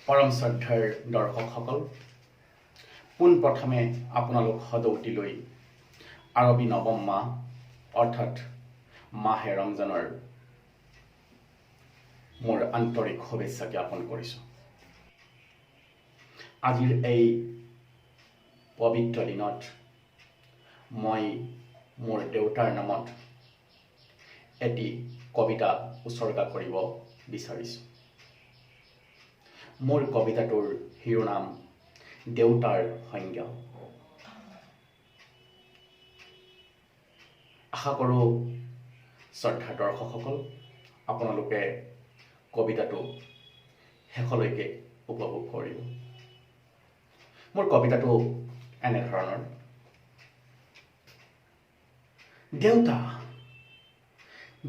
পৰম শ্ৰদ্ধাৰ দৰ্শকসকল, পোনপ্ৰথমে আপোনালোক সদৌতিলৈ আৰবী নৱম মাহ অৰ্থাৎ মাহে ৰমজানৰ মোৰ আন্তৰিক শুভেচ্ছা জ্ঞাপন কৰিছোঁ। আজিৰ এই পবিত্ৰ দিনত মই মোৰ দেউতাৰ নামত এটি কবিতা উৎসৰ্গা কৰিব বিচাৰিছোঁ। মোৰ কবিতাটোৰ শিৰোনাম দেউতাৰ সংজ্ঞা। আশা কৰোঁ শ্ৰদ্ধা দৰ্শকসকল আপোনালোকে কবিতাটো শেষলৈকে উপভোগ কৰিব। মোৰ কবিতাটো এনেধৰণৰ। দেউতা,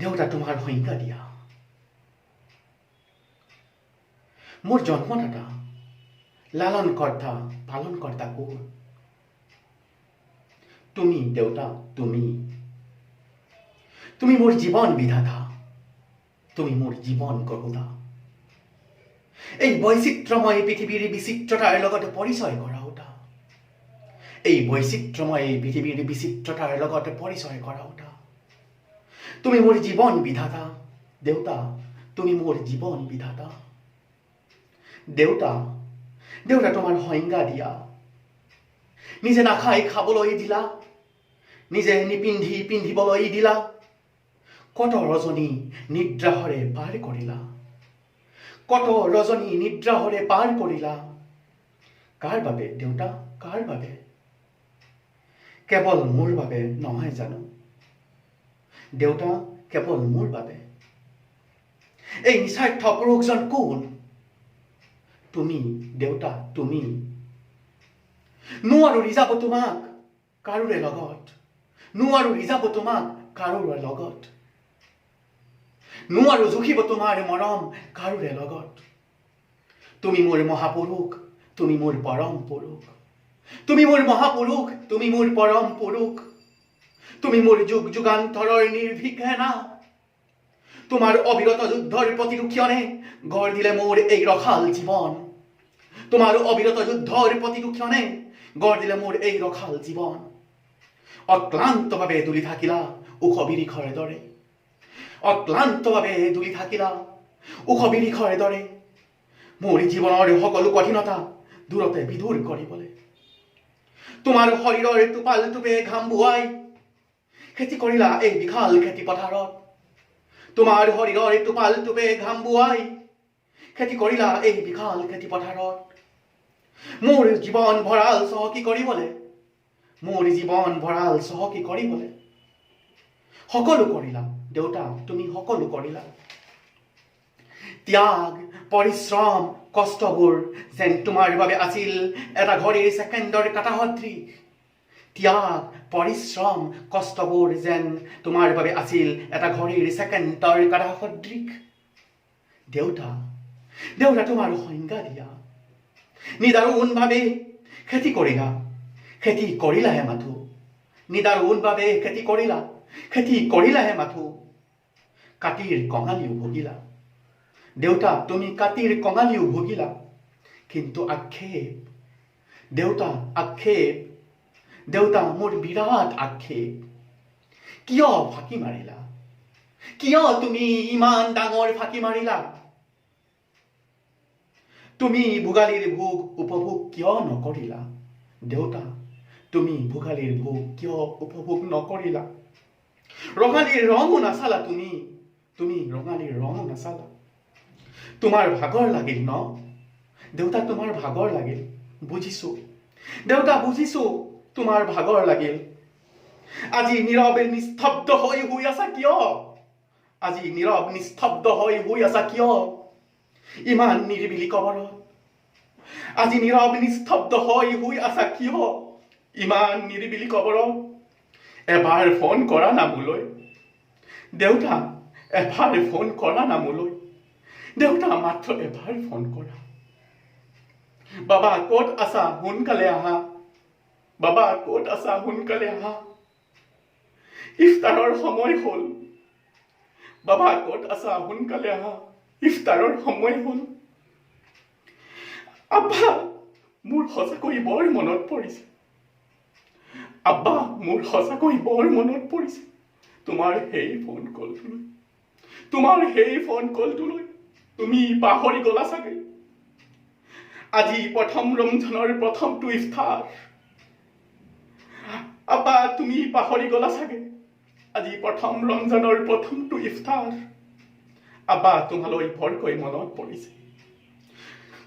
দেউতা তোমাৰ সংজ্ঞা দিয়া। মোৰ জন্মদাতা, লালনকৰ্তা, পালনকৰ্তা কোন? তুমি দেউতা, তুমি মোৰ জীৱন বিধাতা, তুমি মোৰ জীৱন গঢ়োতা। এই বৈচিত্ৰ্যময় পৃথিৱীৰ বিচিত্ৰতাৰ লগতে পৰিচয় কৰাওতা। এই বৈচিত্ৰ্যময় পৃথিৱীৰ বিচিত্ৰতাৰ লগতে পৰিচয় কৰাওতা। তুমি মোৰ জীৱন বিধাতা, দেউতা, তুমি মোৰ জীৱন বিধাতা। দেউতা, দেউতা তোমাৰ সংজ্ঞা দিয়া। নিজে নাখাই খাবলৈ দিলা, নিজে নিপিন্ধি পিন্ধিবলৈ দিলা। কত ৰজনী নিদ্ৰাহৰে পাৰ কৰিলা, কত ৰজনী নিদ্ৰাহৰে পাৰ কৰিলা। কাৰ বাবে দেউতা, কাৰ বাবে? কেৱল মোৰ বাবে নহয় জানো দেউতা, কেৱল মোৰ বাবে? এই নিস্বাৰ্থ পুৰুষজন কোন? তুমি দেউতা, তুমি। নোৱাৰো ৰিজাব তোমাক কাৰোৰে লগত, নোৱাৰো ৰিজাব তোমাক কাৰোৰে লগত। নোৱাৰো জুখিব তোমাৰ মৰম কাৰোৰে লগত। তুমি মোৰ মহাপুৰুষ, তুমি মোৰ পৰম পুৰুষ। তুমি মোৰ মহাপুৰুষ, তুমি মোৰ পৰম পুৰুষ। তুমি মোৰ যুগ যুগান্তৰৰ নিৰ্ভীক সেনা। তোমাৰ অবিৰত যুদ্ধৰ প্ৰতিৰক্ষণে গঢ় দিলে মোৰ এই ৰসাল জীৱন। তোমাৰ অবিৰত যুদ্ধৰ প্ৰতিৰক্ষণে গঢ় দিলে মোৰ এই ৰসাল জীৱন। অক্লান্তভাৱে দুলি থাকিলা ওখ বিৰিখৰ দৰে, অক্লান্তভাৱে দুলি থাকিলা ওখ বিৰিখৰ দৰে। মোৰ জীৱনৰ সকলো কঠিনতা দূৰতে বিদূৰ কৰিবলৈ তোমাৰ শৰীৰৰ টোপাল টোপে ঘাম বুৱাই খেতি কৰিলা এই বিশাল খেতি পথাৰত। তোমাৰ শৰীৰৰ টোপাল টোপে ঘাম বুৱাই খেতি কৰিলা এই বিশাল খেতি পথাৰত। মোৰ জীৱন ভঁৰাল চহকী কৰিবলৈ, মোৰ জীৱন ভঁৰাল চহকী কৰিবলৈ সকলো কৰিলা দেউতা, তুমি সকলো কৰিলা। ত্যাগ, পৰিশ্ৰম, কষ্টবোৰ যেন তোমাৰ বাবে আছিল এটা ঘড়ীৰ ছেকেণ্ডৰ কাঁটা সদৃশ। ত্যাগ, পৰিশ্ৰম, কষ্টবোৰ যেন তোমাৰ বাবে আছিল এটা ঘড়ীৰ ছেকেণ্ডৰ কাঁটা সদৃশ। দেউতা, দেউতা তোমাৰ সংজ্ঞা দিয়া। নিদাৰুণভাৱে খেতি কৰিলা, খেতি কৰিলাহে মাথো। নিদাৰুণভাৱে খেতি কৰিলা, খেতি কৰিলাহে মাথো। কাতিৰ কঙালিও ভুগিলা দেউতা, তুমি কাতিৰ কঙালিও ভুগিলা। কিন্তু আক্ষেপ দেউতা, আক্ষেপ দেউতা, মোৰ বিৰাট আক্ষেপ। কিয় ফাঁকি মাৰিলা? কিয় তুমি ইমান ডাঙৰ ফাঁকি মাৰিলা? তুমি ভোগালীৰ ভোগ উপভোগ কিয় নকৰিলা? দেউতা, তুমি ভোগালীৰ ভোগ কিয় উপভোগ নকৰিলা? ৰঙালীৰ ৰঙো নাচালা তুমি, তুমি ৰঙালীৰ ৰঙো নাচালা। তোমাৰ ভাগৰ লাগিল ন দেউতা, তোমাৰ ভাগৰ লাগিল। বুজিছো দেউতা, বুজিছো তোমাৰ ভাগৰ লাগিল। আজি নীৰৱ নিস্তব্ধ হৈ শুই আছা কিয়? আজি নীৰৱ নিস্তব্ধ হৈ শুই আছা কিয়? ইমান নিৰিবিলি কবৰত আজি নীৰৱ নিস্তব্ধ হৈ শুই আছা কিয়? ইমান নিৰিবিলি কবৰত এবাৰ ফোন কৰা না মোলৈ দেউতা, এবাৰ ফোন কৰা না মোলৈ দেউতা, মাত্ৰ এবাৰ ফোন কৰা। বাবা ক'ত আছা, সোনকালে আহা। বাবা ক'ত আছা, সোনকালে আহা। ইফতাৰৰ সময় হ'ল। বাবা ক'ত আছা, সোনকালে আহা। ইফতাৰৰ সময় হ'ল। আব্বা মোৰ সঁচাকৈ বৰ মনত পৰিছে আব্বা মোৰ সঁচাকৈ বৰ মনত পৰিছে তোমাৰ সেই ফোন কলটোলৈ তুমি পাহৰি গলা চাগে আজি প্ৰথম ৰমজানৰ প্ৰথমটো ইফতাৰ আব্বা তুমি পাহৰি গলা চাগে আজি প্ৰথম ৰমজানৰ প্ৰথমটো ইফতাৰ আব্বা তোমালৈ ভৰকৈ মনত পৰিছে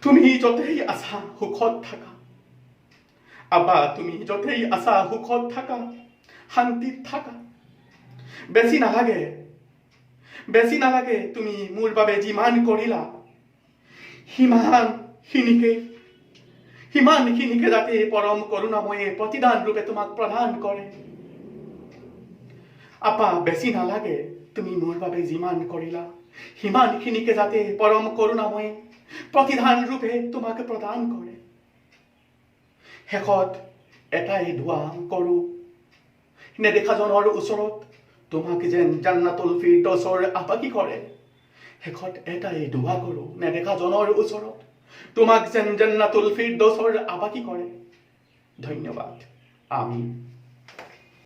তুমি য'তেই আছা সুখত থাকা আব্বা তুমি য'তেই আছা সুখত থাকা শান্তিত থাকা বেছি নালাগে তুমি মোৰ বাবে যিমান কৰিলা সিমানখিনিকে যাতে পৰম কৰোণাময়ে প্ৰতিদান ৰূপে তোমাক প্ৰদান কৰে আব্বা বেছি নালাগে তুমি মোৰ বাবে যিমান কৰিলা সিমানখিনিকে যাতে পৰম কৰোণাময়ে প্ৰতিদান ৰূপে তোমাক প্ৰদান কৰে শেষত এটাই দোৱা কৰো নেদেখাজনৰ ওচৰত তোমাক যেন জান্নাতুল ফিৰদৌছৰ আবাসী কৰে শেষত এটাই দোৱা কৰো নেদেখাজনৰ ওচৰত তোমাক যেন জান্নাতুল ফিৰদৌছৰ আবাসী কৰে ধন্যবাদ আমিন